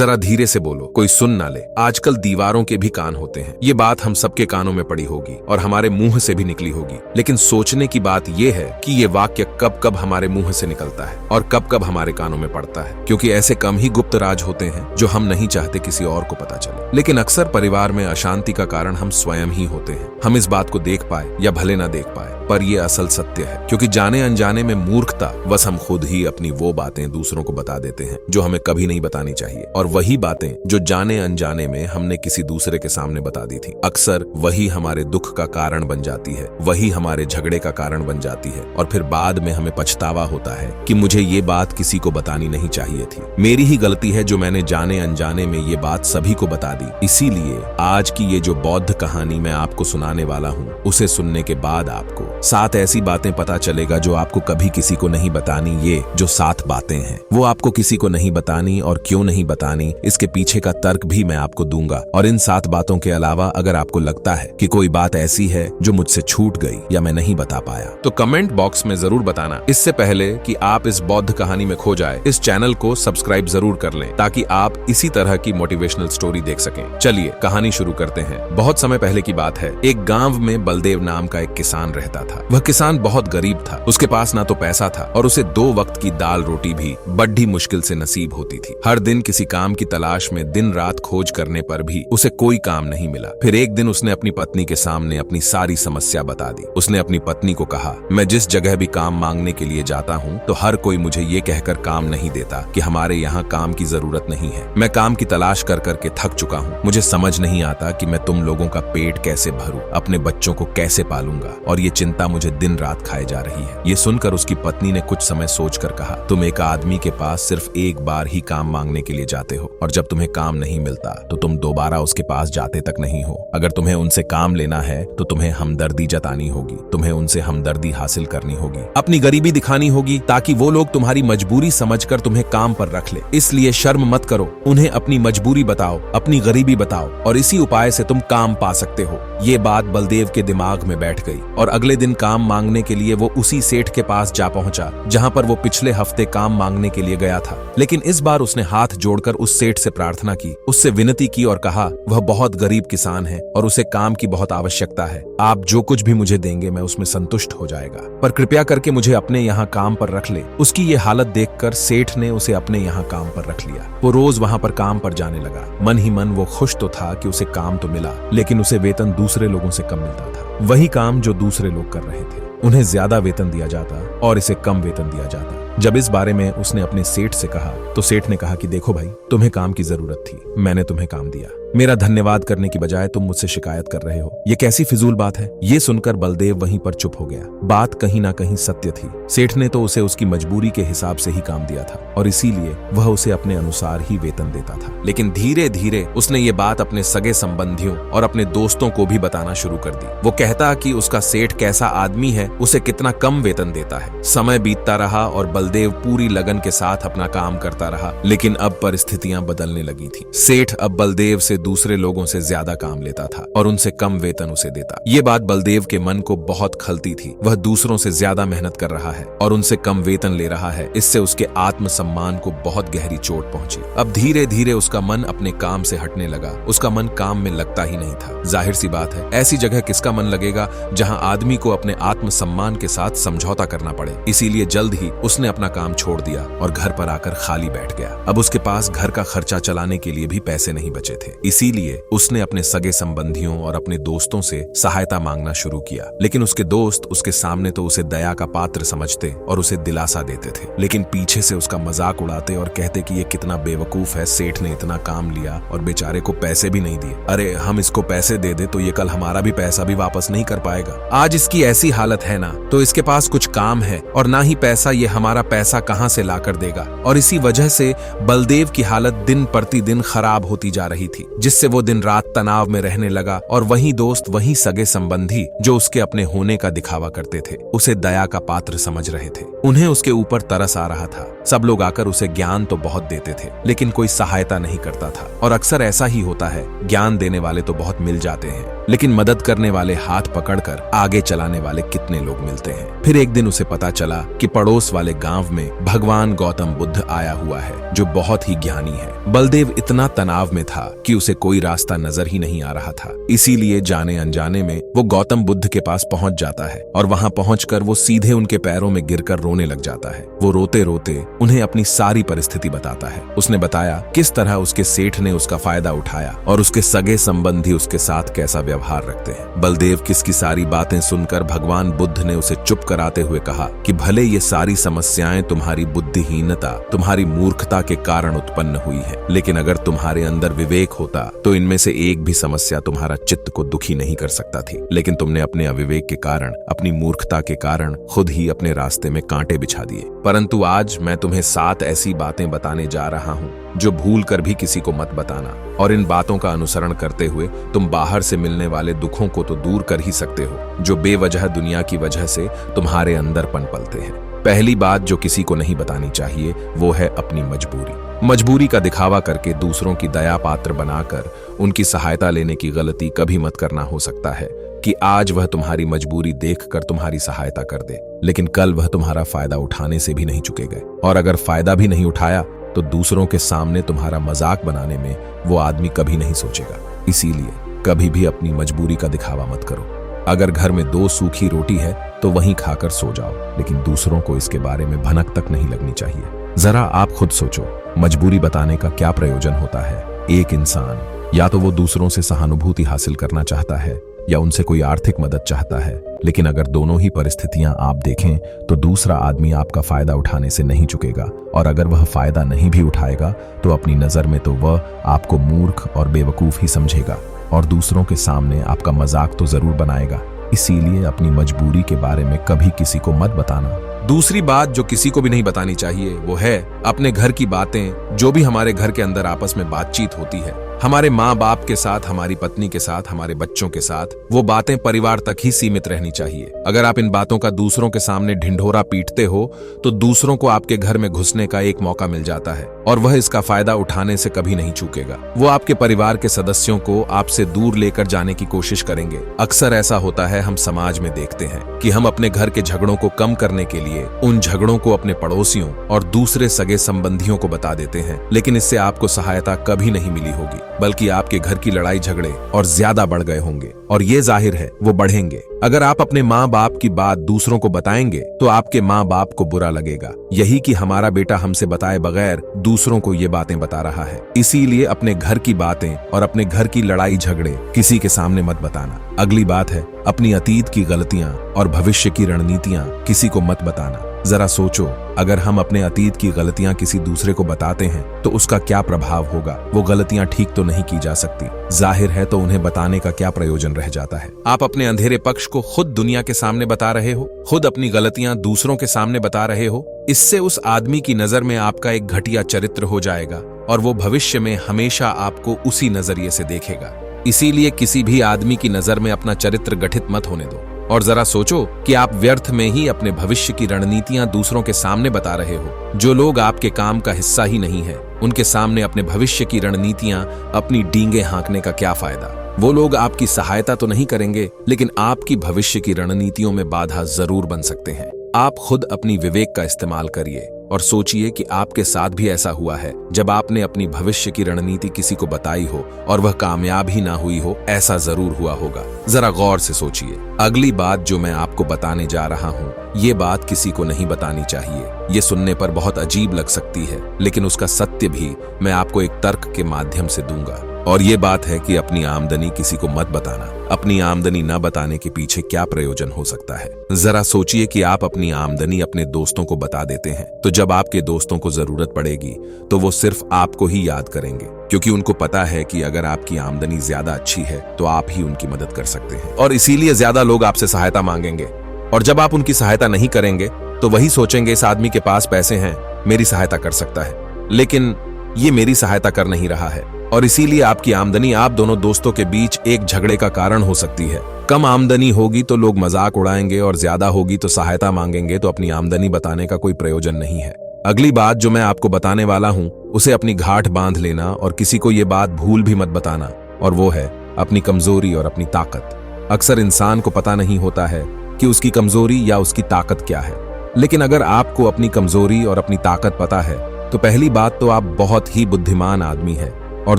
जरा धीरे से बोलो, कोई सुन ना ले। आजकल दीवारों के भी कान होते हैं। ये बात हम सबके कानों में पड़ी होगी और हमारे मुंह से भी निकली होगी, लेकिन सोचने की बात यह है कि ये वाक्य कब कब हमारे मुंह से निकलता है और कब कब हमारे कानों में पड़ता है, क्योंकि ऐसे कम ही गुप्त राज होते हैं जो हम नहीं चाहते किसी और को पता चले। लेकिन अक्सर परिवार में अशांति का कारण हम स्वयं ही होते हैं। हम इस बात को देख पाए या भले ना देख पाए, पर यह असल सत्य है, क्योंकि जाने अनजाने में मूर्खता बस हम खुद ही अपनी वो बातें दूसरों को बता देते हैं जो हमें कभी नहीं बतानी चाहिए, और वही बातें जो जाने अनजाने में हमने किसी दूसरे के सामने बता दी थी, अक्सर वही हमारे दुख का कारण बन जाती है, वही हमारे झगड़े का कारण बन जाती है, और फिर बाद में हमें पछतावा होता है कि मुझे ये बात किसी को बतानी नहीं चाहिए थी। मेरी ही गलती है जो मैंने जाने अनजाने में ये बात सभी को बता दी। इसीलिए आज की ये जो बौद्ध कहानी मैं आपको सुनाने वाला हूँ, उसे सुनने के बाद आपको 7 ऐसी बातें पता चलेगा जो आपको कभी किसी को नहीं बतानी। ये जो 7 बातें हैं वो आपको किसी को नहीं बतानी, और क्यों नहीं बतानी इसके पीछे का तर्क भी मैं आपको दूंगा। और इन 7 बातों के अलावा अगर आपको लगता है कि कोई बात ऐसी है जो मुझसे छूट गई या मैं नहीं बता पाया, तो कमेंट बॉक्स में जरूर बताना। इससे पहले कि आप इस बौद्ध कहानी में खो जाए, इस चैनल को सब्सक्राइब जरूर कर लें ताकि आप इसी तरह की मोटिवेशनल स्टोरी देख सकें। चलिए कहानी शुरू करते हैं। बहुत समय पहले की बात है। एक गांव में बलदेव नाम का एक किसान रहता था। वह किसान बहुत गरीब था। उसके पास ना तो पैसा था और उसे 2 वक्त की दाल रोटी भी बड़ी मुश्किल से नसीब होती थी। हर दिन किसी काम की तलाश में दिन रात खोज करने पर भी उसे कोई काम नहीं मिला। फिर एक दिन उसने अपनी पत्नी के सामने अपनी सारी समस्या बता दी। उसने अपनी पत्नी को कहा, मैं जिस जगह भी काम मांगने के लिए जाता हूँ तो हर कोई मुझे ये कहकर काम नहीं देता कि हमारे यहाँ काम की जरूरत नहीं है। मैं काम की तलाश कर करके थक चुका हूँ। मुझे समझ नहीं आता कि मैं तुम लोगों का पेट कैसे भरूं, अपने बच्चों को कैसे पालूंगा, और ये चिंता मुझे दिन रात खाए जा रही है। ये सुनकर उसकी पत्नी ने कुछ समय सोचकर कहा, तुम एक आदमी के पास सिर्फ एक बार ही काम मांगने के लिए जाते हो, और जब तुम्हें काम नहीं मिलता तो तुम दोबारा उसके पास जाते तक नहीं हो। अगर तुम्हें उनसे काम लेना है तो तुम्हें हमदर्दी जतानी होगी, तुम्हें उनसे हमदर्दी हासिल करनी होगी, अपनी गरीबी दिखानी होगी ताकि वो लोग तुम्हारी मजबूरी समझकर तुम्हें काम पर रख ले। इसलिए शर्म मत करो, उन्हें अपनी मजबूरी बताओ, अपनी गरीबी बताओ, और इसी उपाय से तुम काम पा सकते हो। ये बात बलदेव के दिमाग में बैठ गई और अगले दिन काम मांगने के लिए वो उसी सेठ के पास जा पहुंचा जहां पर वो पिछले हफ्ते काम मांगने के लिए गया था। लेकिन इस बार उसने हाथ जोड़कर उस सेठ से प्रार्थना की, उससे विनती की और कहा, वह बहुत गरीब किसान है और उसे काम की बहुत आवश्यकता है। आप जो कुछ भी मुझे देंगे मैं उसमें संतुष्ट हो जाएगा, पर कृपया करके मुझे अपने यहाँ काम पर रख ले। उसकी ये हालत देखकर सेठ ने उसे अपने यहाँ काम पर रख लिया। वो रोज वहां पर काम पर जाने लगा। मन ही मन वो खुश तो था कि उसे काम तो मिला, लेकिन उसे वेतन दूसरे लोगों से कम मिलता था। वही काम जो दूसरे लोग कर रहे थे, उन्हें ज्यादा वेतन दिया जाता और इसे कम वेतन दिया जाता। जब इस बारे में उसने अपने सेठ से कहा तो सेठ ने कहा कि देखो भाई, तुम्हें काम की जरूरत थी, मैंने तुम्हें काम दिया। मेरा धन्यवाद करने की बजाय तुम मुझसे शिकायत कर रहे हो, ये कैसी फिजूल बात है। ये सुनकर बलदेव वहीं पर चुप हो गया। बात कहीं ना कहीं सत्य थी। सेठ ने तो उसे उसकी मजबूरी के हिसाब से ही काम दिया था और इसीलिए वह उसे अपने अनुसार ही वेतन देता था। लेकिन धीरे धीरे उसने ये बात अपने सगे संबंधियों और अपने दोस्तों को भी बताना शुरू कर दी। वो कहता कि उसका सेठ कैसा आदमी है, उसे कितना कम वेतन देता है। समय बीतता रहा और बलदेव पूरी लगन के साथ अपना काम करता रहा, लेकिन अब परिस्थितियां बदलने लगी थी। सेठ अब बलदेव से दूसरे लोगों से ज्यादा काम लेता था और उनसे कम वेतन उसे देता। ये बात बलदेव के मन को बहुत खलती थी। वह दूसरों से ज्यादा मेहनत कर रहा है और उनसे कम वेतन ले रहा है। इससे उसके आत्मसम्मान को बहुत गहरी चोट पहुंची। अब धीरे धीरे उसका मन अपने काम से हटने लगा। उसका मन काम में लगता ही नहीं था। जाहिर सी बात है, ऐसी जगह किसका मन लगेगा जहां आदमी को अपने आत्मसम्मान के साथ समझौता करना पड़े। इसीलिए जल्द ही उसने अपना काम छोड़ दिया और घर पर आकर खाली बैठ गया। अब उसके पास घर का खर्चा चलाने के लिए भी पैसे नहीं बचे थे। इसीलिए उसने अपने सगे संबंधियों और अपने दोस्तों से सहायता मांगना शुरू किया। लेकिन उसके दोस्त उसके सामने तो उसे दया का पात्र समझते और उसे दिलासा देते थे, लेकिन पीछे से उसका मजाक उड़ाते और कहते कि ये कितना बेवकूफ है, सेठ ने इतना काम लिया और बेचारे को पैसे भी नहीं दिए। अरे हम इसको पैसे दे दे तो ये कल हमारा भी पैसा भी वापस नहीं कर पाएगा। आज इसकी ऐसी हालत है ना तो इसके पास कुछ काम है और ना ही पैसा, ये हमारा पैसा कहां से ला कर देगा। और इसी वजह से बलदेव की हालत दिन प्रतिदिन खराब होती जा रही थी, जिससे वो दिन रात तनाव में रहने लगा। और वही दोस्त, वही सगे संबंधी जो उसके अपने होने का दिखावा करते थे, उसे दया का पात्र समझ रहे थे। उन्हें उसके ऊपर तरस आ रहा था। सब लोग आकर उसे ज्ञान तो बहुत देते थे, लेकिन कोई सहायता नहीं करता था। और अक्सर ऐसा ही होता है, ज्ञान देने वाले तो बहुत मिल जाते हैं, लेकिन मदद करने वाले हाथ पकड़कर आगे चलाने वाले कितने लोग मिलते हैं। फिर एक दिन उसे पता चला कि पड़ोस वाले गांव में भगवान गौतम बुद्ध आया हुआ है, जो बहुत ही ज्ञानी है। बलदेव इतना तनाव में था कि उसे कोई रास्ता नजर ही नहीं आ रहा था। इसीलिए जाने अनजाने में वो गौतम बुद्ध के पास पहुंच जाता है और वहां पहुंचकर वो सीधे उनके पैरों में गिरकर रोने लग जाता है। वो रोते रोते उन्हें अपनी सारी परिस्थिति बताता है। उसने बताया किस तरह उसके सेठ ने उसका फायदा उठाया और उसके सगे संबंधी उसके साथ कैसा व्यवहार रखते हैं। बलदेव की सारी बातें सुनकर भगवान बुद्ध ने उसे चुप कराते हुए कहा कि भले ये सारी समस्याएं तुम्हारी बुद्धिहीनता, तुम्हारी मूर्खता के कारण उत्पन्न हुई है, लेकिन अगर तुम्हारे अंदर विवेक होता तो इनमें से एक भी समस्या तुम्हारा चित्त को दुखी नहीं कर सकता थी। लेकिन तुमने अपने अविवेक के कारण, अपनी मूर्खता के कारण खुद ही अपने रास्ते में कांटे बिछा दिए। परंतु आज मैं तुम्हें 7 ऐसी बातें बताने जा रहा हूँ जो भूल कर भी किसी को मत बताना, और इन बातों का अनुसरण करते हुए तुम बाहर से मिलने वाले दुखों को तो दूर कर ही सकते हो, जो बेवजह दुनिया की वजह से तुम्हारे अंदर पनपलते हैं। पहली बात जो किसी को नहीं बतानी चाहिए वो है अपनी मजबूरी। मजबूरी का दिखावा करके दूसरों की दया पात्र बनाकर उनकी सहायता लेने की गलती कभी मत करना। हो सकता है कि आज वह तुम्हारी मजबूरी देखकर तुम्हारी सहायता कर दे, लेकिन कल वह तुम्हारा फायदा उठाने से भी नहीं चुकेगा, और अगर फायदा भी नहीं उठाया तो दूसरों के सामने तुम्हारा मजाक बनाने में वो आदमी कभी नहीं सोचेगा। इसीलिए कभी भी अपनी मजबूरी का दिखावा मत करो। अगर घर में 2 सूखी रोटी है तो वहीं खाकर सो जाओ, लेकिन दूसरों को इसके बारे में भनक तक नहीं लगनी चाहिए। जरा आप खुद सोचो, मजबूरी बताने का क्या प्रयोजन होता है। एक इंसान या तो वो दूसरों से सहानुभूति हासिल करना चाहता है या उनसे कोई आर्थिक मदद चाहता है, लेकिन अगर दोनों ही परिस्थितियां आप देखें तो दूसरा आदमी आपका फायदा उठाने से नहीं चुकेगा, और अगर वह फायदा नहीं भी उठाएगा तो अपनी नजर में तो वह आपको मूर्ख और बेवकूफ ही समझेगा, और दूसरों के सामने आपका मजाक तो जरूर बनाएगा। इसीलिए अपनी मजबूरी के बारे में कभी किसी को मत बताना। दूसरी बात जो किसी को भी नहीं बतानी चाहिए वो है अपने घर की बातें। जो भी हमारे घर के अंदर आपस में बातचीत होती है, हमारे माँ बाप के साथ, हमारी पत्नी के साथ, हमारे बच्चों के साथ, वो बातें परिवार तक ही सीमित रहनी चाहिए। अगर आप इन बातों का दूसरों के सामने ढिंढोरा पीटते हो तो दूसरों को आपके घर में घुसने का एक मौका मिल जाता है, और वह इसका फायदा उठाने से कभी नहीं चूकेगा। वो आपके परिवार के सदस्यों को आपसे दूर लेकर जाने की कोशिश करेंगे। अक्सर ऐसा होता है, हम समाज में देखते हैं कि हम अपने घर के झगड़ों को कम करने के लिए उन झगड़ों को अपने पड़ोसियों और दूसरे सगे संबंधियों को बता देते हैं, लेकिन इससे आपको सहायता कभी नहीं मिली होगी, बल्कि आपके घर की लड़ाई झगड़े और ज्यादा बढ़ गए होंगे, और ये जाहिर है वो बढ़ेंगे। अगर आप अपने माँ बाप की बात दूसरों को बताएंगे तो आपके माँ बाप को बुरा लगेगा, यही कि हमारा बेटा हमसे बताए बगैर दूसरों को ये बातें बता रहा है। इसीलिए अपने घर की बातें और अपने घर की लड़ाई झगड़े किसी के सामने मत बताना। अगली बात है अपनी अतीत की गलतियां और भविष्य की रणनीतियां किसी को मत बताना। जरा सोचो, अगर हम अपने अतीत की गलतियां किसी दूसरे को बताते हैं तो उसका क्या प्रभाव होगा। वो गलतियां ठीक तो नहीं की जा सकती, जाहिर है, तो उन्हें बताने का क्या प्रयोजन रह जाता है। आप अपने अंधेरे पक्ष को खुद दुनिया के सामने बता रहे हो, खुद अपनी गलतियां दूसरों के सामने बता रहे हो। इससे उस आदमी की नजर में आपका एक घटिया चरित्र हो जाएगा और वो भविष्य में हमेशा आपको उसी नजरिए से देखेगा। इसीलिए किसी भी आदमी की नजर में अपना चरित्र गठित मत होने दो, और जरा सोचो कि आप व्यर्थ में ही अपने भविष्य की रणनीतियां दूसरों के सामने बता रहे हो। जो लोग आपके काम का हिस्सा ही नहीं है, उनके सामने अपने भविष्य की रणनीतियां, अपनी डींगे हाँकने का क्या फायदा। वो लोग आपकी सहायता तो नहीं करेंगे, लेकिन आपकी भविष्य की रणनीतियों में बाधा जरूर बन सकते हैं। आप खुद अपनी विवेक का इस्तेमाल करिए और सोचिए कि आपके साथ भी ऐसा हुआ है जब आपने अपनी भविष्य की रणनीति किसी को बताई हो और वह कामयाब ही ना हुई हो। ऐसा जरूर हुआ होगा, जरा गौर से सोचिए। अगली बात जो मैं आपको बताने जा रहा हूँ, ये बात किसी को नहीं बतानी चाहिए। ये सुनने पर बहुत अजीब लग सकती है, लेकिन उसका सत्य भी मैं आपको एक तर्क के माध्यम से दूंगा, और ये बात है कि अपनी आमदनी किसी को मत बताना। अपनी आमदनी न बताने के पीछे क्या प्रयोजन हो सकता है। जरा सोचिए कि आप अपनी आमदनी अपने दोस्तों को बता देते हैं, तो जब आपके दोस्तों को जरूरत पड़ेगी तो वो सिर्फ आपको ही याद करेंगे, क्योंकि उनको पता है कि अगर आपकी आमदनी ज्यादा अच्छी है तो आप ही उनकी मदद कर सकते हैं, और इसीलिए ज्यादा लोग आपसे सहायता मांगेंगे। और जब आप उनकी सहायता नहीं करेंगे तो वही सोचेंगे इस आदमी के पास पैसे हैं, मेरी सहायता कर सकता है, लेकिन ये मेरी सहायता कर नहीं रहा है। और इसीलिए आपकी आमदनी आप दोनों दोस्तों के बीच एक झगड़े का कारण हो सकती है। कम आमदनी होगी तो लोग मजाक उड़ाएंगे, और ज्यादा होगी तो सहायता मांगेंगे, तो अपनी आमदनी बताने का कोई प्रयोजन नहीं है। अगली बात जो मैं आपको बताने वाला हूँ उसे अपनी घाट बांध लेना और किसी को ये बात भूल भी मत बताना, और वो है अपनी कमजोरी और अपनी ताकत। अक्सर इंसान को पता नहीं होता है कि उसकी कमजोरी या उसकी ताकत क्या है, लेकिन अगर आपको अपनी कमजोरी और अपनी ताकत पता है तो पहली बात तो आप बहुत ही बुद्धिमान आदमी हैं, और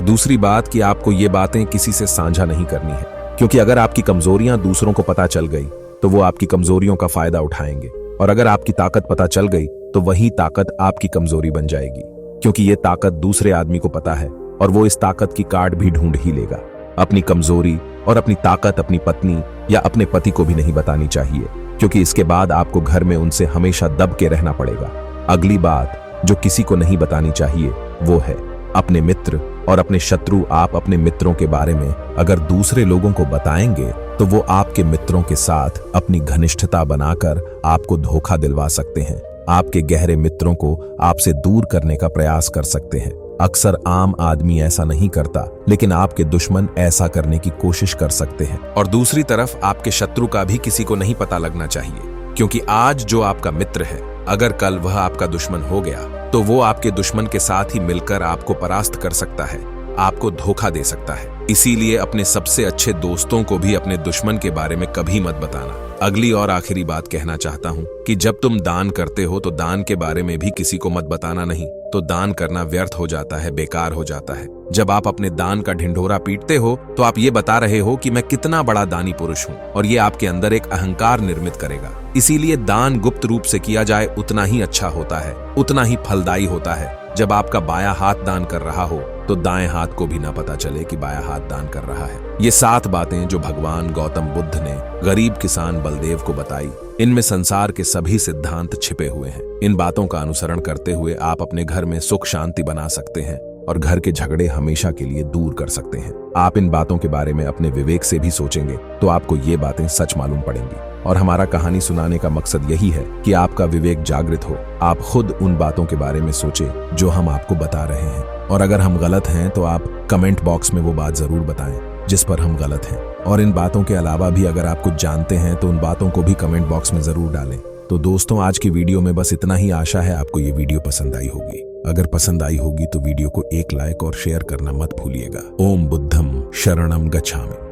दूसरी बात कि आपको ये बातें किसी से साझा नहीं करनी है, क्योंकि अगर आपकी कमजोरियां दूसरों को पता चल गई तो वो आपकी कमजोरियों का फायदा उठाएंगे, और अगर आपकी ताकत पता चल गई तो वही ताकत आपकी कमजोरी बन जाएगी, क्योंकि ये ताकत दूसरे आदमी को पता है और वो इस ताकत की काट भी ढूंढ ही लेगा। अपनी कमजोरी और अपनी ताकत अपनी पत्नी या अपने पति को भी नहीं बतानी चाहिए, क्योंकि इसके बाद आपको घर में उनसे हमेशा दब के रहना पड़ेगा। अगली बात जो किसी को नहीं बतानी चाहिए वो है अपने मित्र और अपने शत्रु। आप अपने मित्रों के बारे में अगर दूसरे लोगों को बताएंगे तो वो आपके मित्रों के साथ अपनी घनिष्ठता बनाकर आपको धोखा दिलवा सकते हैं, आपके गहरे मित्रों को आपसे दूर करने का प्रयास कर सकते हैं। अक्सर आम आदमी ऐसा नहीं करता, लेकिन आपके दुश्मन ऐसा करने की कोशिश कर सकते हैं। और दूसरी तरफ आपके शत्रु का भी किसी को नहीं पता लगना चाहिए, क्योंकि आज जो आपका मित्र है अगर कल वह आपका दुश्मन हो गया तो वो आपके दुश्मन के साथ ही मिलकर आपको परास्त कर सकता है, आपको धोखा दे सकता है। इसीलिए अपने सबसे अच्छे दोस्तों को भी अपने दुश्मन के बारे में कभी मत बताना। अगली और आखिरी बात कहना चाहता हूं कि जब तुम दान करते हो तो दान के बारे में भी किसी को मत बताना नहीं, तो दान करना व्यर्थ हो जाता है, बेकार हो जाता है। जब आप अपने दान का ढिंढोरा पीटते हो तो आप ये बता रहे हो कि मैं कितना बड़ा दानी पुरुष हूं, और ये आपके अंदर एक अहंकार निर्मित करेगा। इसीलिए दान गुप्त रूप से किया जाए उतना ही अच्छा होता है, उतना ही फलदायी होता है। जब आपका बायां हाथ दान कर रहा हो तो दाएं हाथ को भी ना पता चले कि बायां हाथ दान कर रहा है। ये 7 बातें जो भगवान गौतम बुद्ध ने गरीब किसान बलदेव को बताई, इनमें संसार के सभी सिद्धांत छिपे हुए हैं। इन बातों का अनुसरण करते हुए आप अपने घर में सुख शांति बना सकते हैं और घर के झगड़े हमेशा के लिए दूर कर सकते हैं। आप इन बातों के बारे में अपने विवेक से भी सोचेंगे तो आपको ये बातें सच मालूम पड़ेंगी। और हमारा कहानी सुनाने का मकसद यही है कि आपका विवेक जागृत हो, आप खुद उन बातों के बारे में सोचें जो हम आपको बता रहे हैं, और अगर हम गलत हैं तो आप कमेंट बॉक्स में वो बात जरूर बताएं जिस पर हम गलत हैं। और इन बातों के अलावा भी अगर आप कुछ जानते हैं तो उन बातों को भी कमेंट बॉक्स में जरूर डालें। तो दोस्तों, आज की वीडियो में बस इतना ही। आशा है आपको ये वीडियो पसंद आई होगी। अगर पसंद आई होगी तो वीडियो को एक लाइक और शेयर करना मत भूलिएगा। ओम बुद्धम शरणम गच्छामि।